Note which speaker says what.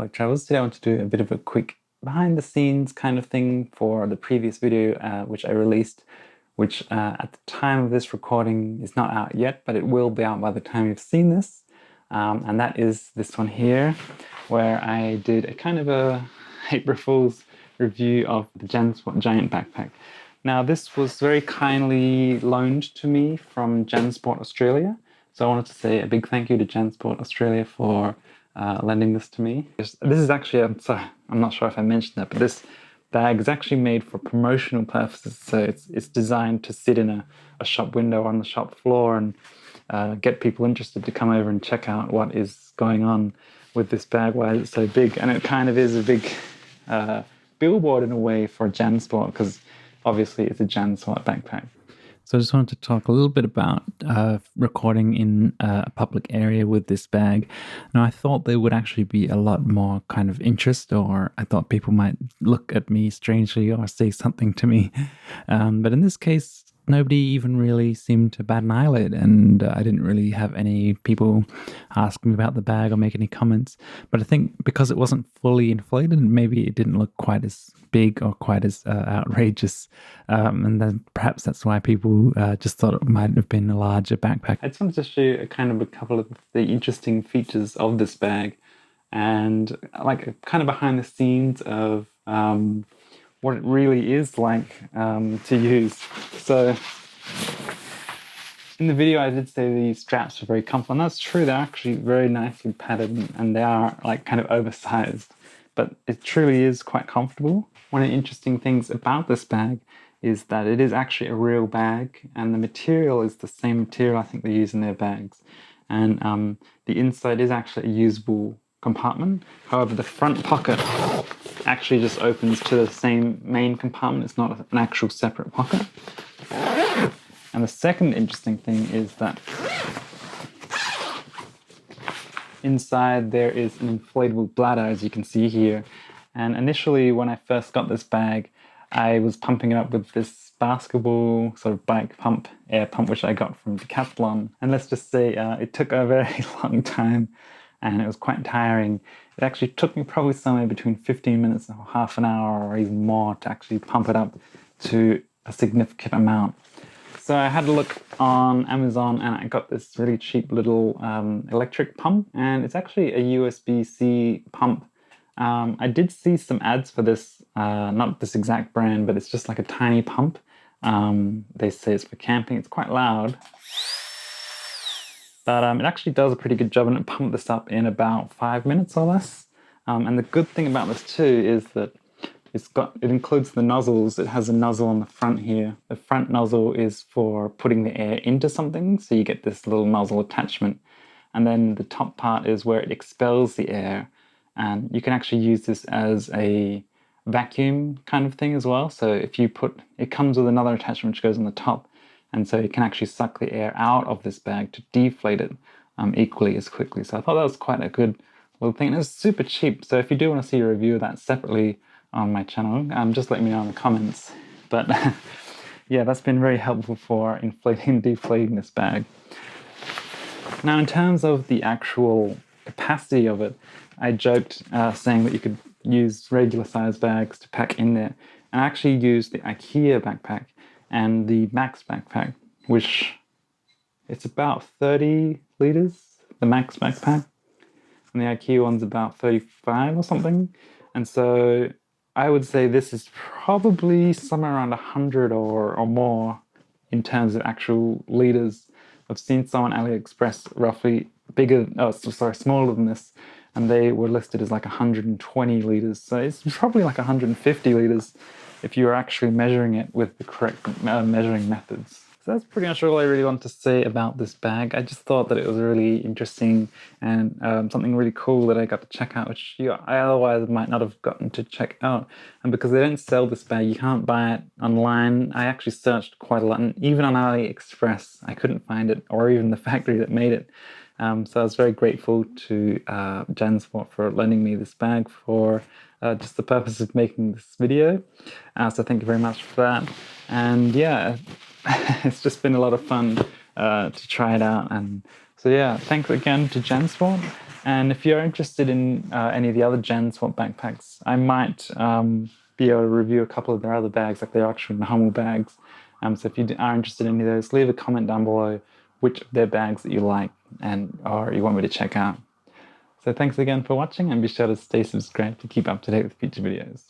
Speaker 1: Vlog Travels. Today I want to do a bit of a quick behind the scenes kind of thing for the previous video which I released, which at the time of this recording is not out yet, but it will be out by the time you've seen this. And that is this one here, where I did a kind of a April Fool's review of the Jansport giant backpack. Now this was very kindly loaned to me from Jansport Australia. So I wanted to say a big thank you to Jansport Australia for lending this to me. This is actually, I'm not sure if I mentioned that, but this bag is actually made for promotional purposes. So it's designed to sit in a shop window on the shop floor and get people interested to come over and check out what is going on with this bag, why it's so big. And it kind of is a big billboard in a way for Jansport, because obviously it's a Jansport backpack. So I just wanted to talk a little bit about recording in a public area with this bag. Now I thought there would actually be a lot more kind of interest, or I thought people might look at me strangely or say something to me. But in this case, nobody even really seemed to bat an eyelid, and I didn't really have any people ask me about the bag or make any comments. But I think because it wasn't fully inflated, maybe it didn't look quite as big or quite as outrageous, and then perhaps that's why people just thought it might have been a larger backpack. I just wanted to show you a couple of the interesting features of this bag, and like a kind of behind the scenes of what it really is like to use. So in the video I did say the straps are very comfortable, and that's true. They're actually very nicely padded and they are like kind of oversized, but it truly is quite comfortable. One of the interesting things about this bag is that it is actually a real bag, and the material is the same material I think they use in their bags. And the inside is actually a usable compartment. However, the front pocket actually just opens to the same main compartment. It's not an actual separate pocket. And the second interesting thing is that inside there is an inflatable bladder, as you can see here. And initially when I first got this bag, I was pumping it up with this basketball sort of bike pump, air pump, which I got from Decathlon. And let's just say it took a very long time and it was quite tiring. It actually took me probably somewhere between 15 minutes or half an hour or even more to actually pump it up to a significant amount. So I had a look on Amazon and I got this really cheap little electric pump, and it's actually a USB-C pump. I did see some ads for this, not this exact brand, but it's just like a tiny pump. They say it's for camping. It's quite loud, but it actually does a pretty good job, and it pumped this up in about 5 minutes or less. And the good thing about this too is that it includes the nozzles. It has a nozzle on the front here. The front nozzle is for putting the air into something, so you get this little nozzle attachment. And then the top part is where it expels the air. And you can actually use this as a vacuum kind of thing as well. So if you it comes with another attachment which goes on the top, and so you can actually suck the air out of this bag to deflate it equally as quickly. So I thought that was quite a good little thing, and it's super cheap. So if you do want to see a review of that separately on my channel, just let me know in the comments. But yeah, that's been very helpful for inflating and deflating this bag. Now in terms of the actual capacity of it, I joked saying that you could use regular size bags to pack in there, and I actually used the IKEA backpack and the Max backpack, which it's about 30 liters, the Max backpack, and the IKEA one's about 35 or something. And so I would say this is probably somewhere around 100 or more in terms of actual liters. I've seen some on AliExpress roughly smaller than this, and they were listed as like 120 liters. So it's probably like 150 liters if you were actually measuring it with the correct measuring methods. So that's pretty much all I really want to say about this bag. I just thought that it was really interesting and something really cool that I got to check out, which I otherwise might not have gotten to check out. And because they don't sell this bag, you can't buy it online. I actually searched quite a lot, and even on AliExpress, I couldn't find it, or even the factory that made it. So I was very grateful to Jansport for lending me this bag for just the purpose of making this video. So thank you very much for that. And yeah, it's just been a lot of fun to try it out and So yeah, thanks again to Jansport. And if you're interested in any of the other Jansport backpacks, I might be able to review a couple of their other bags, like their actual normal bags. So if you are interested in any of those, leave a comment down below which of their bags that you like and or you want me to check out. So thanks again for watching, and be sure to stay subscribed to keep up to date with future videos.